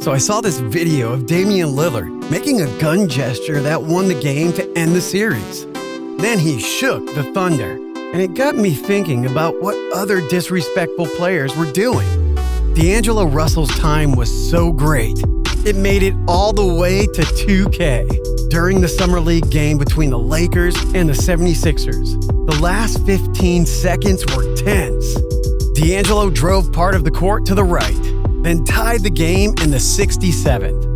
So I saw this video of Damian Lillard making a gun gesture that won the game to end the series. Then he shook the Thunder, and it got me thinking about what other disrespectful players were doing. D'Angelo Russell's time was so great, it made it all the way to 2K. During the Summer League game between the Lakers and the 76ers, the last 15 seconds were tense. D'Angelo drove part of the court to the right, then tied the game in the 67th.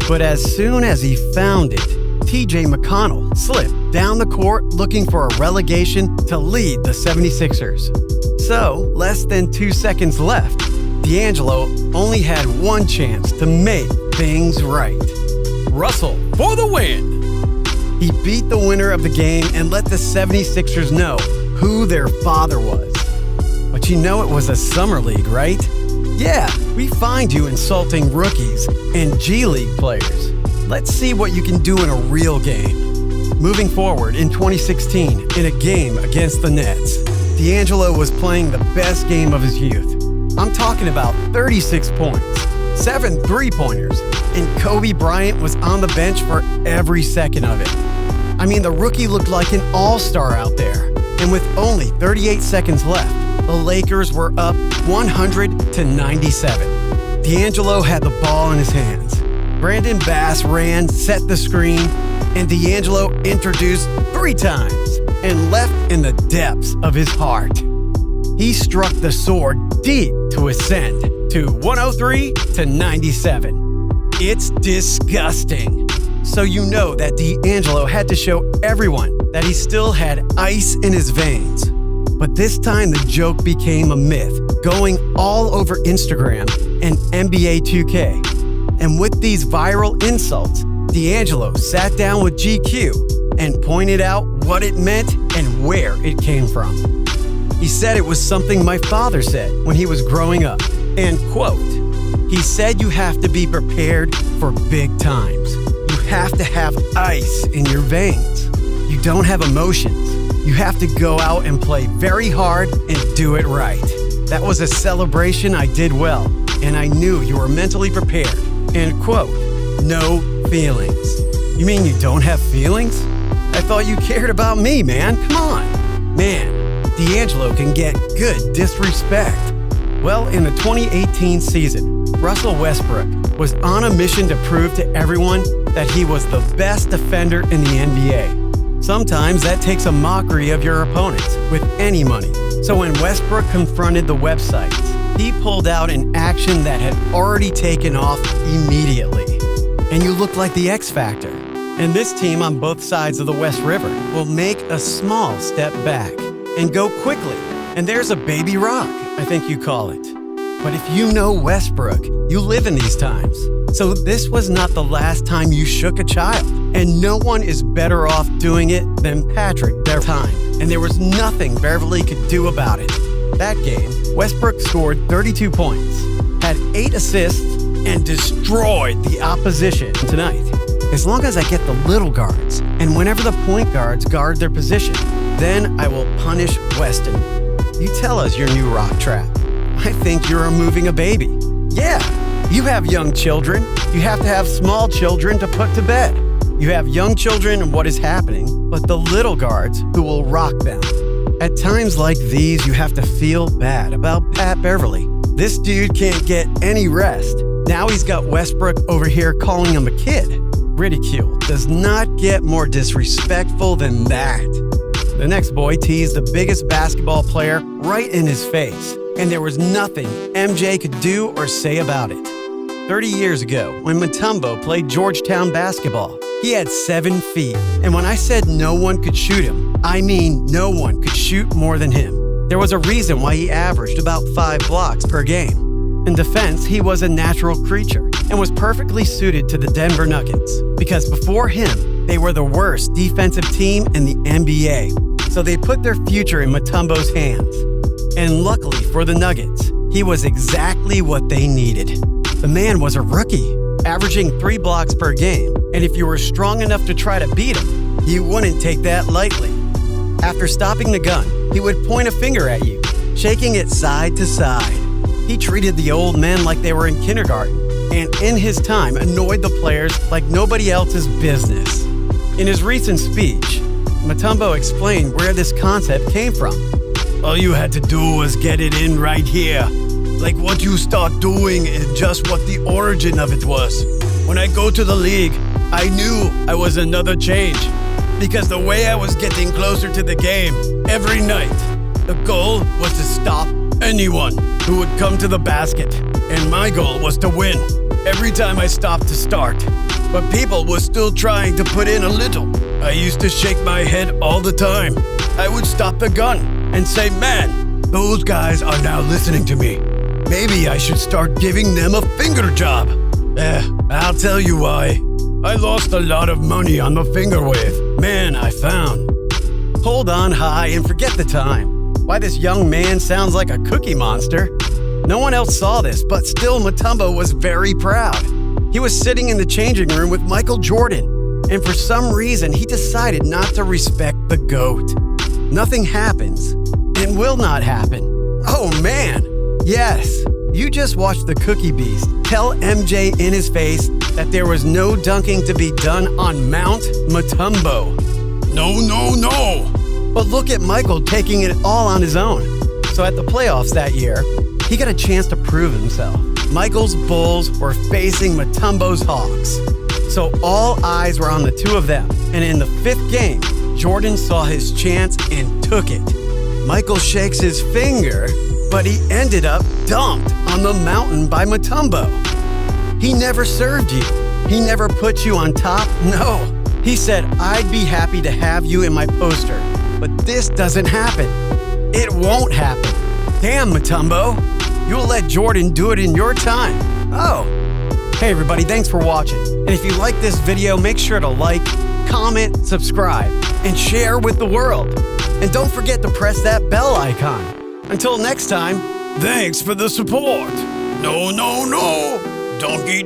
But as soon as he found it, TJ McConnell slipped down the court looking for a relegation to lead the 76ers. So, less than 2 seconds left, D'Angelo only had one chance to make things right. Russell for the win! He beat the winner of the game and let the 76ers know who their father was. But you know it was a summer league, right? Yeah, we find you insulting rookies and G League players. Let's see what you can do in a real game. Moving forward, in 2016, in a game against the Nets, D'Angelo was playing the best game of his youth. I'm talking about 36 points, 7 three-pointers, and Kobe Bryant was on the bench for every second of it. I mean, the rookie looked like an all-star out there. And with only 38 seconds left, the Lakers were up 100-97. D'Angelo had the ball in his hands. Brandon Bass ran, set the screen, and D'Angelo introduced 3 times and left in the depths of his heart. He struck the sword deep to ascend to 103-97. It's disgusting. So you know that D'Angelo had to show everyone that he still had ice in his veins. But this time the joke became a myth, going all over Instagram and NBA 2K. And with these viral insults, D'Angelo sat down with GQ and pointed out what it meant and where it came from. He said it was something my father said when he was growing up. And quote, he said you have to be prepared for big times. You have to have ice in your veins. You don't have emotions. You have to go out and play very hard and do it right. That was a celebration I did well, and I knew you were mentally prepared. End quote. No feelings. You mean you don't have feelings? I thought you cared about me, man. Come on. Man, D'Angelo can get good disrespect. Well, in the 2018 season, Russel Westbrook was on a mission to prove to everyone that he was the best defender in the NBA. Sometimes that takes a mockery of your opponents with any money. So when Westbrook confronted the websites, he pulled out an action that had already taken off immediately. And you look like the X Factor. And this team on both sides of the West River will make a small step back and go quickly. And there's a baby rock, I think you call it. But if you know Westbrook, you live in these times. So this was not the last time you shook a child. And no one is better off doing it than Patrick their time. And there was nothing Beverly could do about it. That game, Westbrook scored 32 points, had 8 assists, and destroyed the opposition tonight. As long as I get the little guards, and whenever the point guards guard their position, then I will punish Weston. You tell us your new rock trap. I think you're moving a baby. Yeah, you have young children. You have to have small children to put to bed. You have young children and what is happening, but the little guards who will rock them. At times like these, you have to feel bad about Pat Beverly. This dude can't get any rest. Now he's got Westbrook over here calling him a kid. Ridicule does not get more disrespectful than that. The next boy teased the biggest basketball player right in his face, and there was nothing MJ could do or say about it. 30 years ago, when Mutombo played Georgetown basketball, he had 7 feet, and when I said no one could shoot him, I mean no one could shoot more than him. There was a reason why he averaged about 5 blocks per game. In defense, he was a natural creature and was perfectly suited to the Denver Nuggets, because before him, they were the worst defensive team in the NBA. So they put their future in Mutombo's hands. And luckily for the Nuggets, he was exactly what they needed. The man was a rookie, averaging 3 blocks per game, and if you were strong enough to try to beat him, you wouldn't take that lightly. After stopping the gun, he would point a finger at you, shaking it side to side. He treated the old men like they were in kindergarten, and in his time annoyed the players like nobody else's business. In his recent speech, Mutombo explained where this concept came from. All you had to do was get it in right here. Like what you start doing is just what the origin of it was. When I go to the league, I knew I was another change. Because the way I was getting closer to the game every night, the goal was to stop anyone who would come to the basket. And my goal was to win every time I stopped to start. But people were still trying to put in a little. I used to shake my head all the time. I would stop the gun and say, man, those guys are now listening to me. Maybe I should start giving them a finger job. I'll tell you why. I lost a lot of money on the finger wave. Man, I found. Hold on high and forget the time. Why this young man sounds like a cookie monster. No one else saw this, but still Mutombo was very proud. He was sitting in the changing room with Michael Jordan, and for some reason he decided not to respect the GOAT. Nothing happens and will not happen. Oh man, yes, you just watched the Cookie Beast tell MJ in his face that there was no dunking to be done on Mount Mutombo. No. But look at Michael taking it all on his own. So at the playoffs that year, he got a chance to prove himself. Michael's Bulls were facing Mutombo's Hawks. So all eyes were on the two of them. And in the fifth game, Jordan saw his chance and took it. Michael shakes his finger, but he ended up dumped on the mountain by Mutombo. He never served you. He never put you on top. No. He said, I'd be happy to have you in my poster, but this doesn't happen. It won't happen. Damn, Mutombo. You'll let Jordan do it in your time. Oh. Hey everybody, thanks for watching. And if you like this video, make sure to like, comment, subscribe, and share with the world. And don't forget to press that bell icon. Until next time, thanks for the support. No. Donkey.